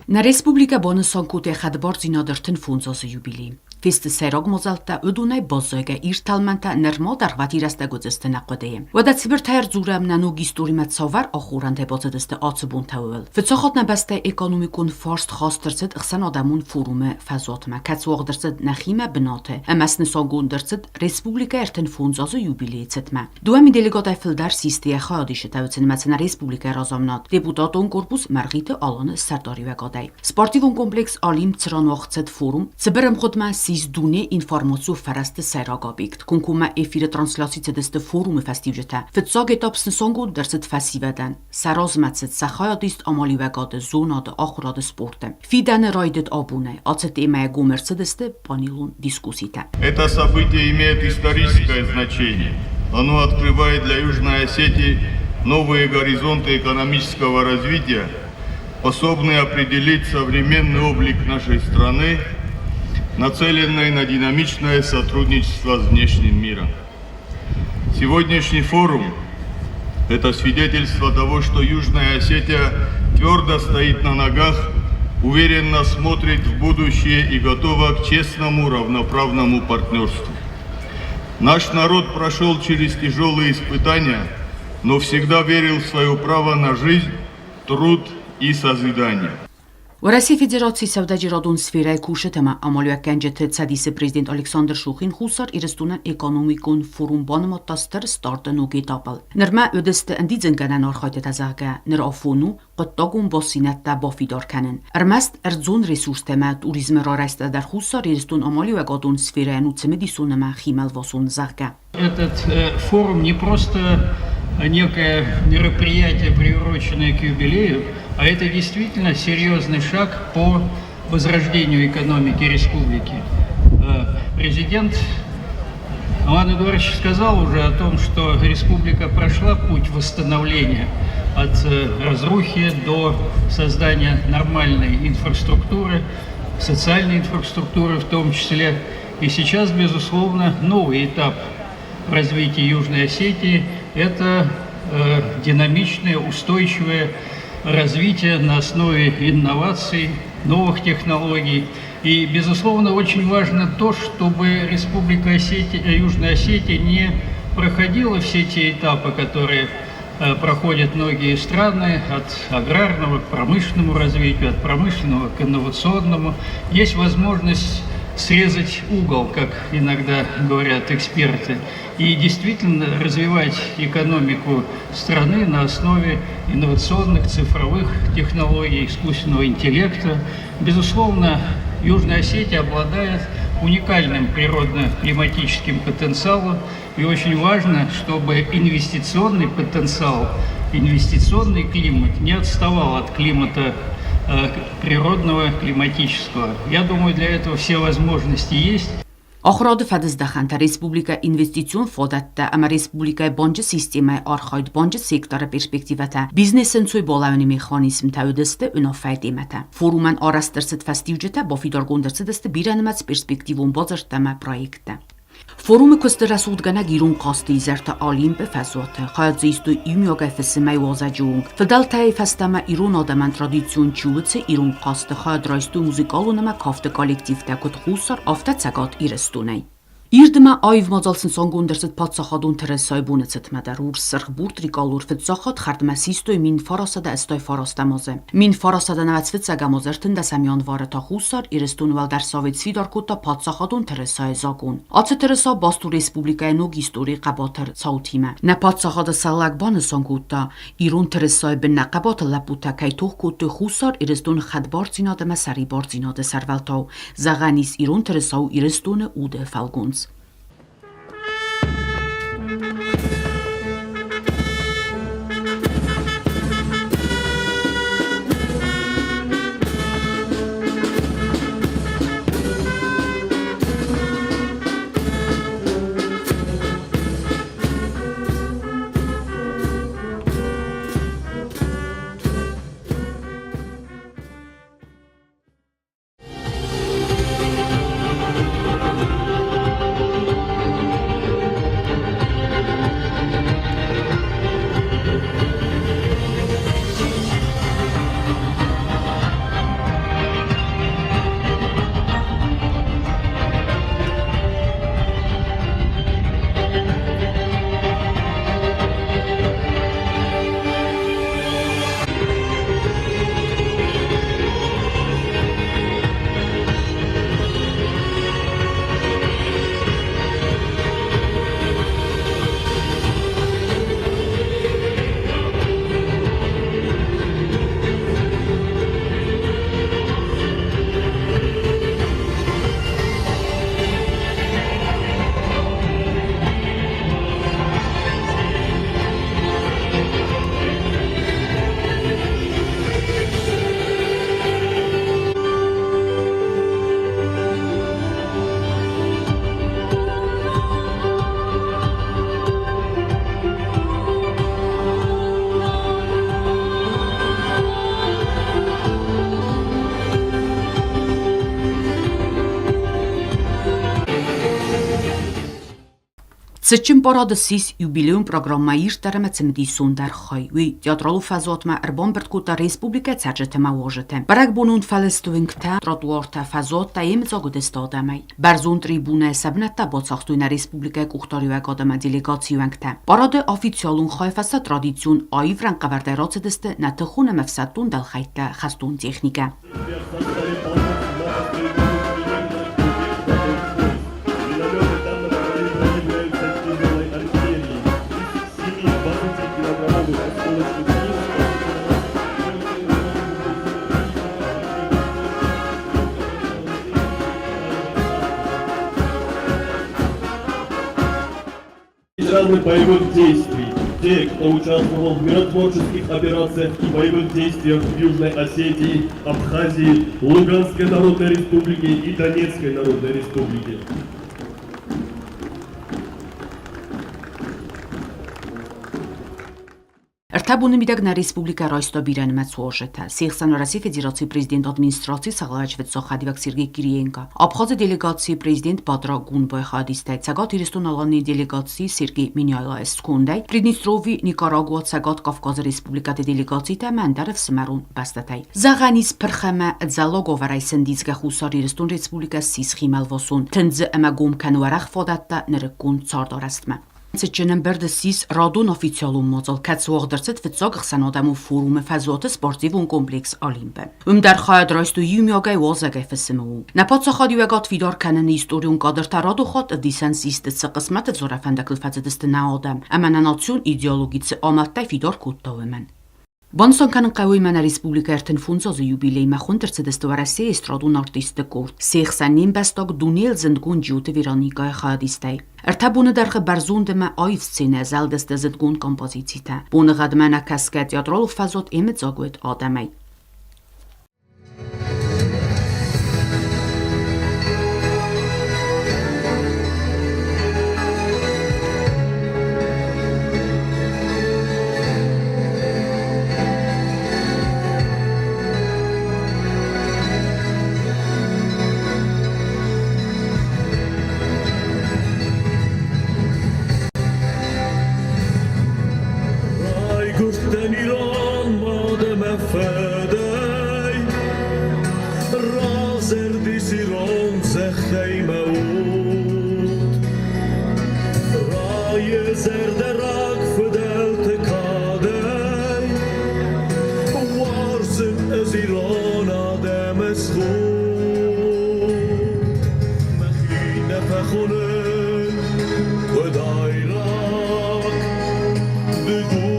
Na Respublika Bonusonkuti Xadbor zinadırtın funzozu jubilei. Fest Serog mozalta ödunay bozöge irtalmanta nermo darvatirasta gozeste naqodeje. Wada cibirtajer zurem na nogi storimet savar axurante bozedeste atsubun tawel. Fetsochot na beste ekonomikun forst khastırsid ixsan adamun forume fazotma. Katswagdırsid naxime binate. Emasne songundirsid Respublika erten funzozu jubilei cetma. Duemi delegatay fildar sistiye xadişe tavcin metsena Respublika razamnat. Deputatun korpus margite alanı serdari vegaday. Sportivun kompleks alim tsranwagtset forum. Cibirem xodma Sizdune informaciu faraste seragabigt. Kunkuma efire translasice deste forum festivjete. Fetsag etapsn songo derset festiveden. Sarazmetset sakhayadist amali vegade zonade akhurade sporte. Fidane raidet abune. Acet emae гомерцедесте панилун дискуссиите. Это событие имеет историческое значение. Оно открывает для Южной Осетии новые горизонты экономического развития, способные определить современный облик нашей страны, нацеленной на динамичное сотрудничество с внешним миром. Сегодняшний форум – это свидетельство того, что Южная Осетия твердо стоит на ногах, уверенно смотрит в будущее и готова к честному, равноправному партнерству. Наш народ прошел через тяжелые испытания, но всегда верил в свое право на жизнь, труд и созидание. В России Федерации Савдаджирадун сферай кушетема амалуя кенджете цадисе президент Александр Шухин хусар ирестунан экономикун форум банаматтастер стартен уги тапал. Нерма ödeste endidzenganan archaytet azage ner afonu qattagun bosinetta bafidar kanen. Ermest erzon resurstema turizme raresta dar хусар ирестун амалуя гадун сферай нуцемедисунема химел васун зага. Этот форум не просто некое мероприятие, приуроченное к юбилею, а это действительно серьезный шаг по возрождению экономики республики. Президент Иван Эдуардович сказал уже о том, что республика прошла путь восстановления от разрухи до создания нормальной инфраструктуры, социальной инфраструктуры в том числе. И сейчас, безусловно, новый этап в развитии Южной Осетии – это динамичное, устойчивое развитие на основе инноваций, новых технологий. И, безусловно, очень важно то, чтобы Республика Южная Осетия не проходила все те этапы, которые проходят многие страны, от аграрного к промышленному развитию, от промышленного к инновационному. Есть возможность срезать угол, как иногда говорят эксперты, и действительно развивать экономику страны на основе инновационных цифровых технологий, искусственного интеллекта. Безусловно, Южная Осетия обладает уникальным природно-климатическим потенциалом, и очень важно, чтобы инвестиционный потенциал, инвестиционный климат не отставал от климата природного, климатического. Я думаю, для этого все возможности есть. Ахрاد فدزدخنت Respublika investition fodette ama Respublika banca sisteme arxayd banca sektora perspektivete biznesin soy bolawni mexanizm tavdeste unafeydimete. Forumen arastırsit festivcete ba fidargondersideste biranimats perspektivun bazartama projekte. Forum köster rasudgana girun qasti zerta alim be fazote khayat zistu imyoga fesmay wazajung fadaltay fastama irun adaman tradisyon chuvtse irun qasti khayat raistu muzikalunama kafte kollektivte kut khusar afta tsagat irestunay Իրդմա այվ մոզալսն սոնգունդերստ պատսախադուն թրեսայ բունեցտ մադարուր սրխ բուրտրի կալուր ֆծախատ խարդմա սիստոյ մին ֆարասադա էստոյ ֆարաստամոզե մին ֆարասադա նավացվեց սագամոզերտն դասամյան վարը թախուսար իրստուն վալ դարսավեց վիդարկոտա պատսախադուն թրեսայ զագուն ացը թրեսա բաստու ռեսպուբլիկայ նոգ իստորի qabotır ցաուտիմə նա պատսախադը սալակ բանը սոնգուտա իրուն թրեսայ բնա qabotը լապուտա կայ թողկոտը խուսար իրստուն խադբար ցինադը մասարի բար ցինադը սարվալտո զաղանիս իրուն թրեսաու իրստունը ուդը ֆալգունց Սեչին պարադը սիս юбилеум программаир տարամացմդի սունդար խայ ու театралու ֆազոտմա արբոն բրտկուտա ռեսպուբլիկա ցաճտմա ոժտը Բարակ բունուն ֆալեստուինգտա տրոտուորտա ֆազոտա իմծոգուդստոդամայ Բարզուն տրիբունա սաբնատա բոցախտույնա ռեսպուբլիկա կուխտորիու ակադեմա դելեգացիոյնկտա Պարադը օֆիցիալուն խայֆասա տրադիցիոն այվրան կավարտերոցդստը նաթխունը մֆսատուն դալխայտա խաստուն տեխնիկա Ветераны боевых действий, те, кто участвовал в миротворческих операциях и боевых действиях в Южной Осетии, Абхазии, Луганской Народной Республике и Донецкой Народной Республике. Արտաբունը միդագնա ռեսպուբլիկա ռոյստոբիրան մացուոշետա Սիխսանորասի ֆեդերացիի президент администрации Սաղլավաչվեցող Խադիվակ Սերգեյ Կիրիենկա Աբխազիա դելեգացիի президент Պատրա Գունբոյ Խադիստայ Ցագատ Իրստոնալանի դելեգացիի Սերգեյ Մինյայլայ Սկունդայ Պրիդնիստրովի Նիկարագուա Ցագատ Կավկազ ռեսպուբլիկա դելեգացիի Տամանդարև Սմարուն Բաստատայ Զաղանիս Փրխամա Ձալոգովարայ Սնդիցգա Խուսար Իրստոն ռեսպուբլիկա Սիսխիմալվոսուն Թնձ Ամագում Կանուարախ Ֆոդատտա Նրկուն Ցարդարաստմա Սեչենն բերդսիս ռադուն օֆիցիալում մոծալ կացուող դրցet վծող խսանոդամու ֆորումը ֆազոտը սպորտիվ կոմպլեքս Օլիմպը Ումդար խայադրոստու յումյոգայ ոզագայ ֆսմու Նապացախադիուգատ ֆիդոր կանանի իստորիուն կադրտարադու խոտ դիսանսիստը ցկսմատը զորաֆանդակլֆացը դստնաոդամ ամանանացյուն իդեոլոգիցը ամատտայ ֆիդոր կուտտովեմն Բոնսոն կանն կայույմանը ռեսպուբլիկա երթն ֆունձոզը юбилей մախուն դրցդստվարասի էստրադուն արտիստը կորտ Սիխսանին բաստոկ դունիել զնդգուն ջուտը Վիրանիկայ խադիստայ Արտաբունը դարխը բարզունդմը այվ սցենե զալդստը զդգուն կոմպոզիցիթա Բունը գադմանա կասկա театрол ֆազոտ իմը ծոգուետ ադամայ گفتن ایران مادم فدای رازر دیسیران زخیمه بود رای زرد راک فدل تکادای وارسن از ایران آدم از خود مخینه فخونه خدای راک بگو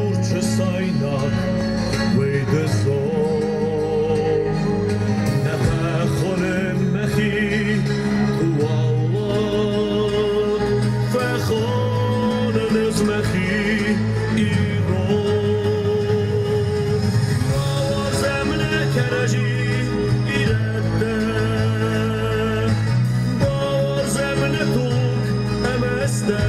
Saynak ve de zor Nefekhonem mehi tu Allah Fekhonem ez mehi İran Ravazem nekereji iredde Bavazem netuk emeste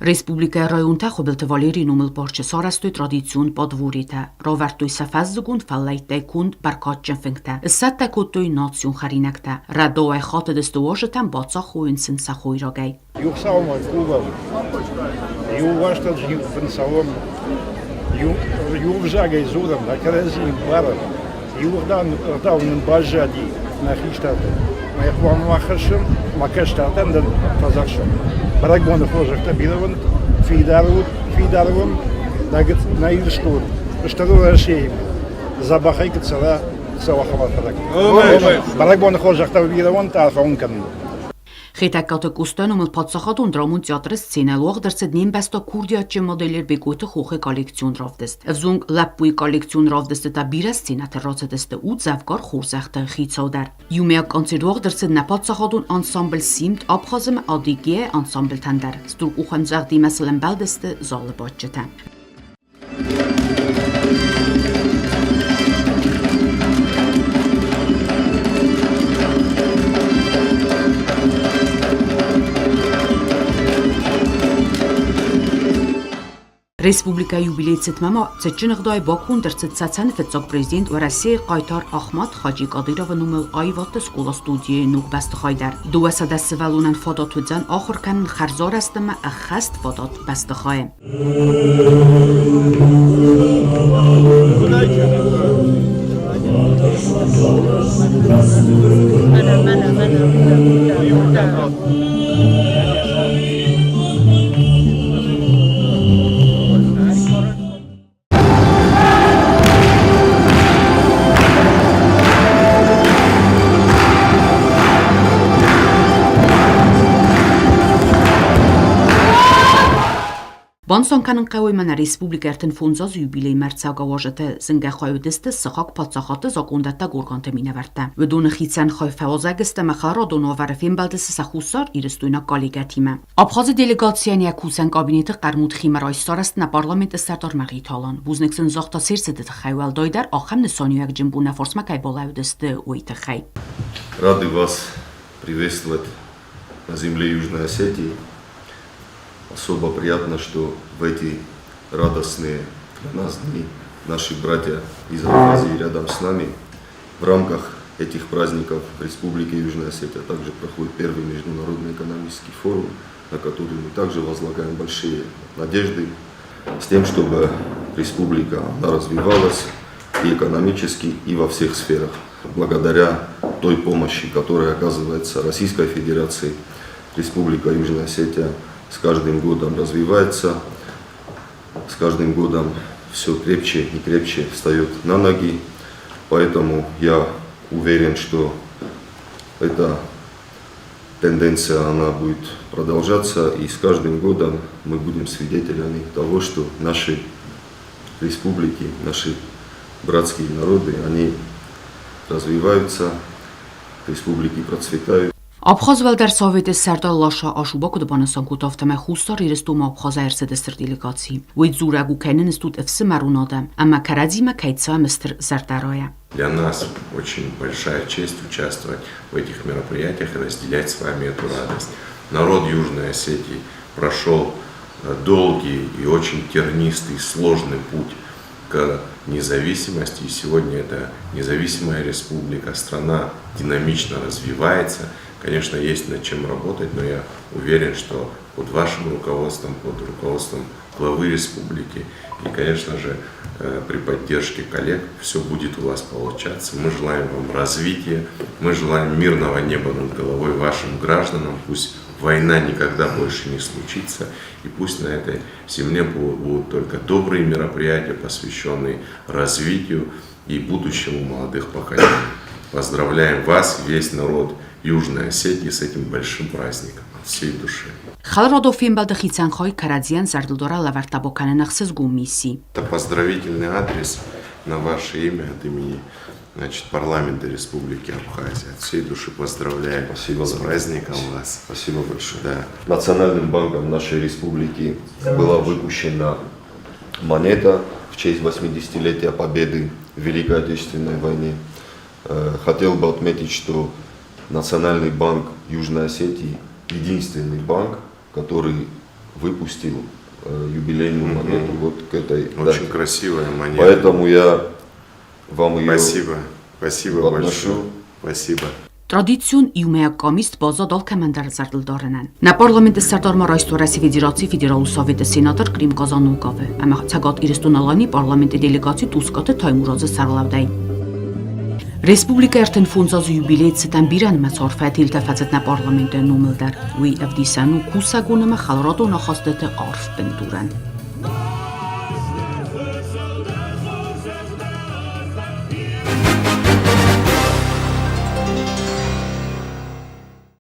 Ռեսպուբլիկայի ռայունտա խոբելտվալերին ումել բորչը սարաստոյ տրադիցիոն պատվուրիթա, ռովարտոյ սաֆազզգուն ֆալլայտայ կունդ բարկատչն ֆնկտա, սատտա կոտոյ նացիոն խարինակտա, ռադոյ խատը դստուոշտան բացախոյն սնսախոյրագայ. Юхсаума клубом, юваштадж юпенсалом, ювжагай зуром, на каразин баром, ювдан давнен бажади на хиштаты. На ихван махашим, макаштатан дан казахшим. Барагбон хожах табирован, фидаровым, нагет на ирштур, штару рашеем. Забахай кцала савахаватарак. Барагбон хожах табирован, тархаункан. Խետակատը կուստանում ըլ պատսախատուն դրամուն տեատրը սցենալող դրսդնին բեստո քուրդիաճը մոդելեր բեկույթը խոխե կոլեկցիոն ռովդեստ։ Վզունգ լապուի կոլեկցիոն ռովդեստ տա բիրա սցենատը ռոցդեստ ու ծավկար խուրզախտը խիցոդար։ Յումիա կոնցերտող դրսդնա պատսախատուն անսամբլ սիմտ աբխազը ադիգե անսամբլ թանդար։ Ստուր ու խնձաղդի մասլն բալդեստ զոլը բոճտա։ Ռեսպուբլիկա յուբիլեյ ցտմամա ցեչնղդայ Բաքուն դրցծացան ֆեցոկ պրեզիդենտ Ռոսիա Qaytar Ahmad Hacı Qadyrova numel ayvat skola studiye nuq bastxaydar. Duasada svalunан fototudjan axırkan xarzor astma axast fotot bastxay. Բանսոնքանն կայույմանը Ռեսպուբլիկա երթն ֆունձոզ յուբիլեյ մերցագավաժտը զնգախայուդստը սխակ պատսախատը զակունդատա գորգանտը մինավարտա։ Վդունը խիցան խայֆավոզագստը մխարոդոնով արֆին բալդսը սախուսար իրստույնա կոլեգատիմը։ Աբխազի դելեգացիան յակուսան կաբինետը qarmut խիմար այսօրստնա պարլամենտը ստարտոր մաղի թալան։ Բուզնեքսն զոխտասիրսը դը խայվել դոյդար ախամ նսոնյուակ ջմբունա ֆորսմա կայբոլայուդստը ուիթը խայ։ Рады вас приветствовать на земле Южной Осетии. Особо приятно, что в эти радостные для нас дни наши братья из Абхазии рядом с нами. В рамках этих праздников в Республике Южная Осетия также проходит первый международный экономический форум, на который мы также возлагаем большие надежды с тем, чтобы республика развивалась и экономически, и во всех сферах. Благодаря той помощи, которая оказывается Российской Федерацией, Республика Южная Осетия с каждым годом развивается, с каждым годом все крепче и крепче встает на ноги. Поэтому я уверен, что эта тенденция она будет продолжаться, и с каждым годом мы будем свидетелями того, что наши республики, наши братские народы, они развиваются, республики процветают. Աբխազ վալդար սովետը սարտալ լաշա աշուբակը դբանասան կուտով թմե խուստար իրստում աբխազա երսեդը սրտիլիկացի։ Ուիդ զուրագու կենեն ստուտ էվսը մարունադը, ամա կարադիմը կայցա մստր զարտարոя. Для нас очень большая честь участвовать в этих мероприятиях и разделять с вами эту радость. Народ Южной Осетии прошел долгий и очень тернистый, сложный путь к независимости. И сегодня это независимая республика, страна динамично развивается. Конечно, есть над чем работать, но я уверен, что под вашим руководством, под руководством главы республики и, конечно же, при поддержке коллег все будет у вас получаться. Мы желаем вам развития, мы желаем мирного неба над головой вашим гражданам. Пусть война никогда больше не случится, и пусть на этой земле будут только добрые мероприятия, посвященные развитию и будущему молодых поколений. Поздравляем вас, весь народ Южной Осетии, с этим большим праздником от всей души. Это поздравительный адрес на ваше имя от имени парламента Республики Абхазия. От всей души поздравляем. Спасибо с праздником вас. Спасибо большое. Да. Национальным банком нашей республики была выпущена монета в честь 80-летия победы в Великой Отечественной войне. Хотел бы отметить, что Национальный банк Южной Осетии единственный банк, который выпустил юбилейную монету вот к этой Очень дате. красивая монета. Поэтому я вам ее Спасибо. Спасибо подношу. большое. Спасибо. Տրադիցիոն իումեակամիստ բազա դալ կամանդարզար դլդարենան։ Նա պարլամենտը սարտարմար այսօրասի ֆեդերացի ֆեդերալ սովետը սենատոր Կրիմ Կազանուկավը, ամա ցագատ իրստունալանի պարլամենտի դելեգացի տուսկատը թայմուրոզը սարլավդայ։ Ռեսպուբլիկա երթեն ֆունզազու юбилейцы там биран մացորֆայ թիլտաֆածետնա պարլամենտը նոմելդար, ուի ավդիսանու կուսագունը մխալրոտո նախաստետը արֆ բնդուրան։